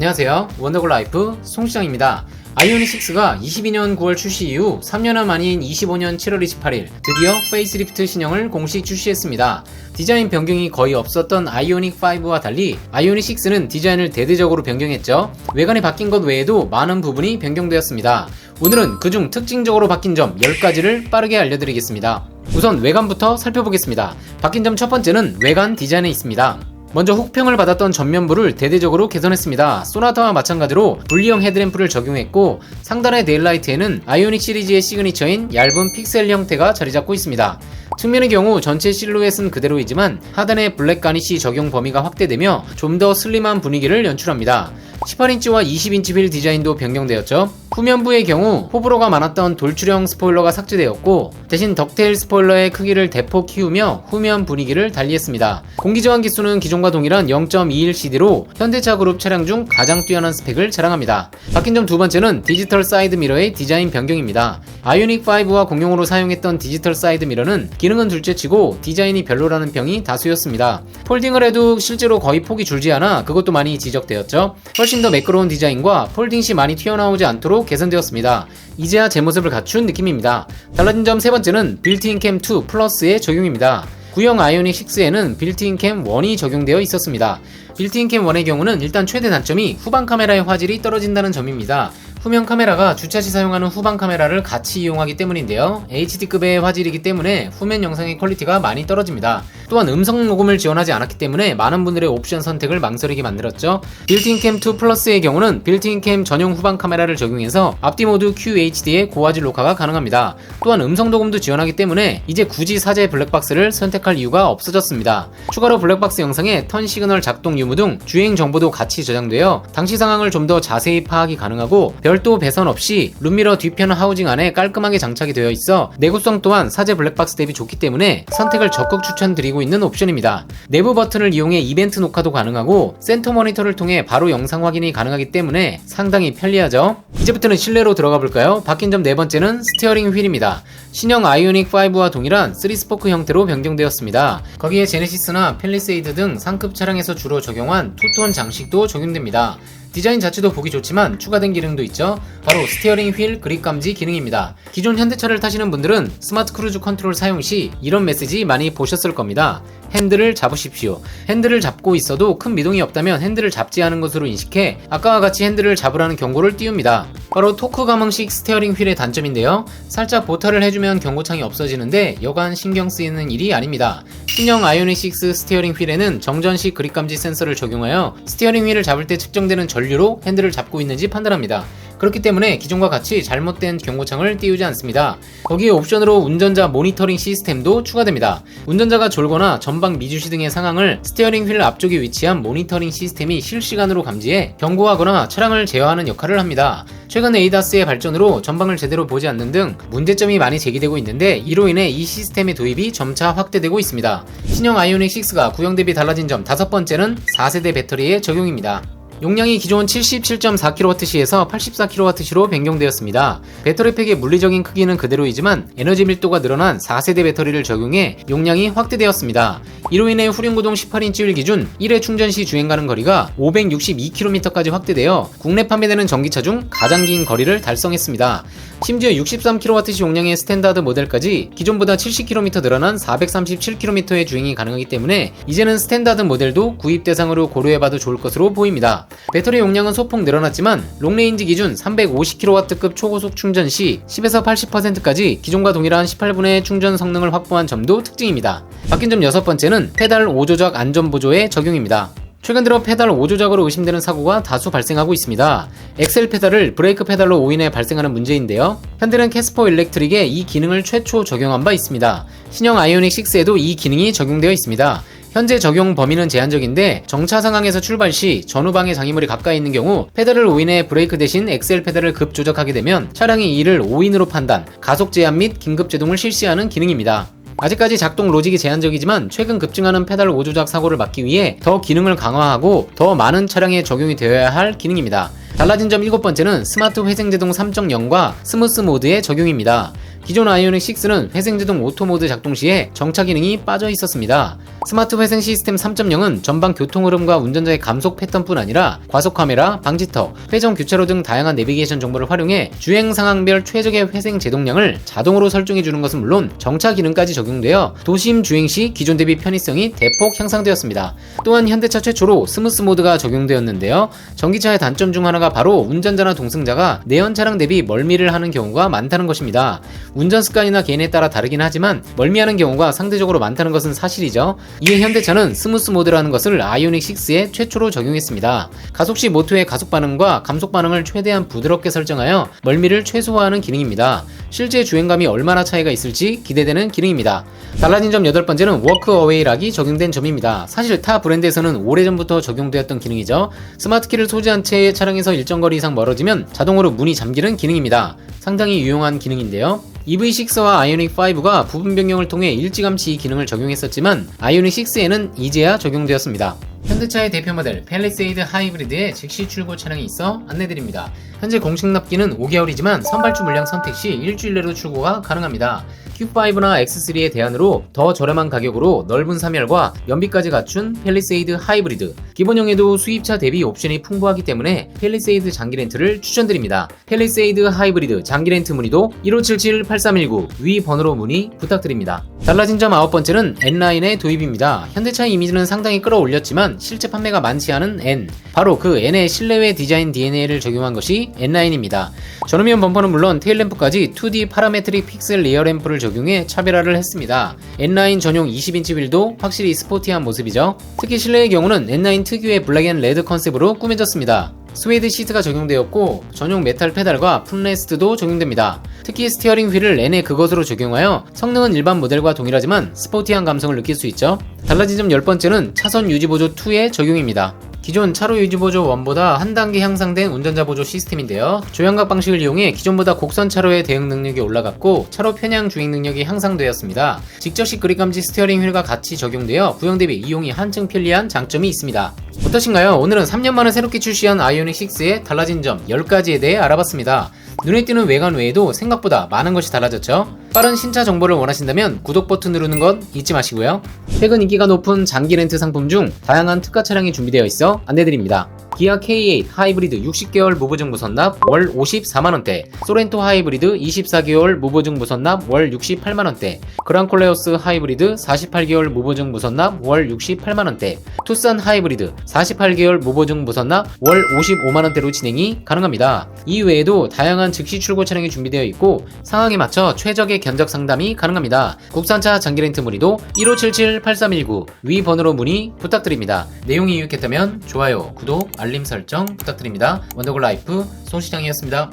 안녕하세요. 원더골 라이프 송시장입니다. 아이오닉 6가 22년 9월 출시 이후 3년여 만인 25년 7월 28일 드디어 페이스리프트 신형을 공식 출시했습니다. 디자인 변경이 거의 없었던 아이오닉 5와 달리 아이오닉 6는 디자인을 대대적으로 변경했죠. 외관이 바뀐 것 외에도 많은 부분이 변경되었습니다. 오늘은 그중 특징적으로 바뀐 점 10가지를 빠르게 알려드리겠습니다. 우선 외관부터 살펴보겠습니다. 바뀐 점 첫 번째는 외관 디자인에 있습니다. 먼저 혹평을 받았던 전면부를 대대적으로 개선했습니다. 소나타와 마찬가지로 분리형 헤드램프를 적용했고 상단의 데일라이트에는 아이오닉 시리즈의 시그니처인 얇은 픽셀 형태가 자리잡고 있습니다. 측면의 경우 전체 실루엣은 그대로이지만 하단의 블랙 가니쉬 적용 범위가 확대되며 좀 더 슬림한 분위기를 연출합니다. 18인치와 20인치 휠 디자인도 변경되었죠. 후면부의 경우 호불호가 많았던 돌출형 스포일러가 삭제되었고 대신 덕테일 스포일러의 크기를 대폭 키우며 후면 분위기를 달리했습니다. 공기저항 기수는 기존과 동일한 0.21cd로 현대차 그룹 차량 중 가장 뛰어난 스펙을 자랑합니다. 바뀐 점 두 번째는 디지털 사이드 미러의 디자인 변경입니다. 아이오닉 5와 공용으로 사용했던 디지털 사이드 미러는 기능은 둘째치고 디자인이 별로라는 평이 다수였습니다. 폴딩을 해도 실제로 거의 폭이 줄지 않아 그것도 많이 지적되었죠. 훨씬 더 매끄러운 디자인과 폴딩 시 많이 튀어나오지 않도록 개선되었습니다. 이제야 제 모습을 갖춘 느낌입니다. 달라진 점 세 번째는 빌트인 캠 2 플러스의 적용입니다. 구형 아이오닉 6에는 빌트인 캠 1이 적용되어 있었습니다. 빌트인 캠 1의 경우는 일단 최대 단점이 후방 카메라의 화질이 떨어진다는 점입니다. 후면 카메라가 주차 시 사용하는 후방 카메라를 같이 이용하기 때문인데요. HD급의 화질이기 때문에 후면 영상의 퀄리티가 많이 떨어집니다. 또한 음성 녹음을 지원하지 않았기 때문에 많은 분들의 옵션 선택을 망설이게 만들었죠. 빌트인 캠 2 플러스의 경우는 빌트인 캠 전용 후방 카메라를 적용해서 앞뒤 모두 QHD의 고화질 녹화가 가능합니다. 또한 음성 녹음도 지원하기 때문에 이제 굳이 사제 블랙박스를 선택할 이유가 없어졌습니다. 추가로 블랙박스 영상에 턴 시그널 작동 유무 등 주행 정보도 같이 저장되어 당시 상황을 좀 더 자세히 파악이 가능하고 별도 배선 없이 룸미러 뒤편 하우징 안에 깔끔하게 장착이 되어 있어 내구성 또한 사제 블랙박스 대비 좋기 때문에 선택을 적극 추천드리고 있는 옵션입니다. 내부 버튼을 이용해 이벤트 녹화도 가능하고 센터 모니터를 통해 바로 영상 확인이 가능하기 때문에 상당히 편리하죠. 이제부터는 실내로 들어가 볼까요? 바뀐 점 네 번째는 스티어링 휠입니다. 신형 아이오닉 5와 동일한 3스포크 형태로 변경되었습니다. 거기에 제네시스나 팰리세이드 등 상급 차량에서 주로 적용한 투톤 장식도 적용됩니다. 디자인 자체도 보기 좋지만 추가된 기능도 있죠. 바로 스티어링 휠 그립 감지 기능입니다. 기존 현대차를 타시는 분들은 스마트 크루즈 컨트롤 사용 시 이런 메시지 많이 보셨을 겁니다. 핸들을 잡으십시오. 핸들을 잡고 있어도 큰 미동이 없다면 핸들을 잡지 않은 것으로 인식해 아까와 같이 핸들을 잡으라는 경고를 띄웁니다. 바로 토크 감흥식 스티어링 휠의 단점인데요. 살짝 보타를 해주면 경고창이 없어지는데 여간 신경 쓰이는 일이 아닙니다. 신형 아이오닉 6 스티어링 휠에는 정전식 그립 감지 센서를 적용하여 스티어링 휠을 잡을 때 측정되는 전류로 핸들을 잡고 있는지 판단합니다. 그렇기 때문에 기존과 같이 잘못된 경고창을 띄우지 않습니다. 거기에 옵션으로 운전자 모니터링 시스템도 추가됩니다. 운전자가 졸거나 전방 미주시 등의 상황을 스티어링 휠 앞쪽에 위치한 모니터링 시스템이 실시간으로 감지해 경고하거나 차량을 제어하는 역할을 합니다. 최근 에이다스의 발전으로 전방을 제대로 보지 않는 등 문제점이 많이 제기되고 있는데 이로 인해 이 시스템의 도입이 점차 확대되고 있습니다. 신형 아이오닉 6가 구형 대비 달라진 점 다섯 번째는 4세대 배터리의 적용입니다. 용량이 기존 77.4kWh에서 84kWh로 변경되었습니다. 배터리팩의 물리적인 크기는 그대로이지만 에너지 밀도가 늘어난 4세대 배터리를 적용해 용량이 확대되었습니다. 이로 인해 후륜구동 18인치 휠 기준 1회 충전 시 주행 가는 거리가 562km까지 확대되어 국내 판매되는 전기차 중 가장 긴 거리를 달성했습니다. 심지어 63kWh 용량의 스탠다드 모델까지 기존보다 70km 늘어난 437km의 주행이 가능하기 때문에 이제는 스탠다드 모델도 구입 대상으로 고려해봐도 좋을 것으로 보입니다. 배터리 용량은 소폭 늘어났지만 롱레인지 기준 350kW급 초고속 충전 시 10에서 80%까지 기존과 동일한 18분의 충전 성능을 확보한 점도 특징입니다. 바뀐 점 여섯 번째는 페달 5조작 안전보조의 적용입니다. 최근 들어 페달 5조작으로 의심되는 사고가 다수 발생하고 있습니다. 엑셀 페달을 브레이크 페달로 오인해 발생하는 문제인데요. 현대는 캐스퍼 일렉트릭에 이 기능을 최초 적용한 바 있습니다. 신형 아이오닉 6에도 이 기능이 적용되어 있습니다. 현재 적용 범위는 제한적인데 정차 상황에서 출발 시 전후방에 장애물이 가까이 있는 경우 페달을 오인해 브레이크 대신 엑셀 페달을 급 조작하게 되면 차량이 이를 오인으로 판단, 가속 제한 및 긴급 제동을 실시하는 기능입니다. 아직까지 작동 로직이 제한적이지만 최근 급증하는 페달 5조작 사고를 막기 위해 더 기능을 강화하고 더 많은 차량에 적용이 되어야 할 기능입니다. 달라진 점 일곱 번째는 스마트 회생제동 3.0과 스무스 모드의 적용입니다. 기존 아이오닉 6는 회생제동 오토모드 작동 시에 정차 기능이 빠져 있었습니다. 스마트 회생 시스템 3.0은 전방 교통 흐름과 운전자의 감속 패턴뿐 아니라 과속 카메라, 방지턱, 회전 교차로 등 다양한 내비게이션 정보를 활용해 주행 상황별 최적의 회생 제동량을 자동으로 설정해 주는 것은 물론 정차 기능까지 적용되어 도심 주행 시 기존 대비 편의성이 대폭 향상되었습니다. 또한 현대차 최초로 스무스 모드가 적용되었는데요. 전기차의 단점 중 하나가 바로 운전자나 동승자가 내연 차량 대비 멀미를 하는 경우가 많다는 것입니다. 운전 습관이나 개인에 따라 다르긴 하지만 멀미하는 경우가 상대적으로 많다는 것은 사실이죠. 이에 현대차는 스무스 모드라는 것을 아이오닉 6에 최초로 적용했습니다. 가속시 모터의 가속 반응과 감속 반응을 최대한 부드럽게 설정하여 멀미를 최소화하는 기능입니다. 실제 주행감이 얼마나 차이가 있을지 기대되는 기능입니다. 달라진 점 8번째는 워크어웨이 락이 적용된 점입니다. 사실 타 브랜드에서는 오래전부터 적용되었던 기능이죠. 스마트키를 소지한 채 차량에서 일정 거리 이상 멀어지면 자동으로 문이 잠기는 기능입니다. 상당히 유용한 기능인데요. EV6와 아이오닉5가 부분 변경을 통해 일찌감치 이 기능을 적용했었지만 아이오닉 6에는 이제야 적용되었습니다. 현대차의 대표 모델 팰리세이드 하이브리드에 즉시 출고 차량이 있어 안내드립니다. 현재 공식 납기는 5개월이지만 선발주 물량 선택 시 일주일 내로 출고가 가능합니다. Q5나 X3의 대안으로 더 저렴한 가격으로 넓은 3열과 연비까지 갖춘 팰리세이드 하이브리드. 기본형에도 수입차 대비 옵션이 풍부하기 때문에 팰리세이드 장기 렌트를 추천드립니다. 팰리세이드 하이브리드 장기 렌트 문의도 1577-8319 위 번호로 문의 부탁드립니다. 달라진 점 9번째는 N9의 도입입니다. 현대차의 이미지는 상당히 끌어올렸지만 실제 판매가 많지 않은 N. 바로 그 N의 실내외 디자인 DNA를 적용한 것이 N9입니다. 전후면 범퍼는 물론 테일램프까지 2D 파라메트릭 픽셀 리어 램프를 적용해 차별화를 했습니다. N9 전용 20인치 휠도 확실히 스포티한 모습이죠. 특히 실내의 경우는 N9 특유의 블랙 앤 레드 컨셉으로 꾸며졌습니다. 스웨이드 시트가 적용되었고 전용 메탈 페달과 풋레스트도 적용됩니다. 특히 스티어링 휠을 N의 그것으로 적용하여 성능은 일반 모델과 동일하지만 스포티한 감성을 느낄 수 있죠. 달라진 점 10번째는 차선 유지보조 2의 적용입니다. 기존 차로 유지보조 1보다 한 단계 향상된 운전자 보조 시스템인데요. 조향각 방식을 이용해 기존보다 곡선 차로의 대응 능력이 올라갔고 차로 편향 주행 능력이 향상되었습니다. 직접식 그립 감지 스티어링 휠과 같이 적용되어 구형 대비 이용이 한층 편리한 장점이 있습니다. 어떠신가요? 오늘은 3년 만에 새롭게 출시한 아이오닉 6의 달라진 점 10가지에 대해 알아봤습니다. 눈에 띄는 외관 외에도 생각보다 많은 것이 달라졌죠? 빠른 신차 정보를 원하신다면 구독 버튼 누르는 것 잊지 마시고요. 최근 인기가 높은 장기 렌트 상품 중 다양한 특가 차량이 준비되어 있어 안내드립니다. 기아 K8 하이브리드 60개월 무보증 무선납 월 54만원대, 소렌토 하이브리드 24개월 무보증 무선납 월 68만원대, 그랑콜레오스 하이브리드 48개월 무보증 무선납 월 68만원대, 투싼 하이브리드 48개월 무보증 무선납 월 55만원대로 진행이 가능합니다. 이 외에도 다양한 즉시 출고 차량이 준비되어 있고 상황에 맞춰 최적의 견적 상담이 가능합니다. 국산차 장기 렌트 문의도 1577-8319 위 번호로 문의 부탁드립니다. 내용이 유익했다면 좋아요, 구독, 알림 설정 부탁드립니다. 원더골 라이프 손시장이었습니다.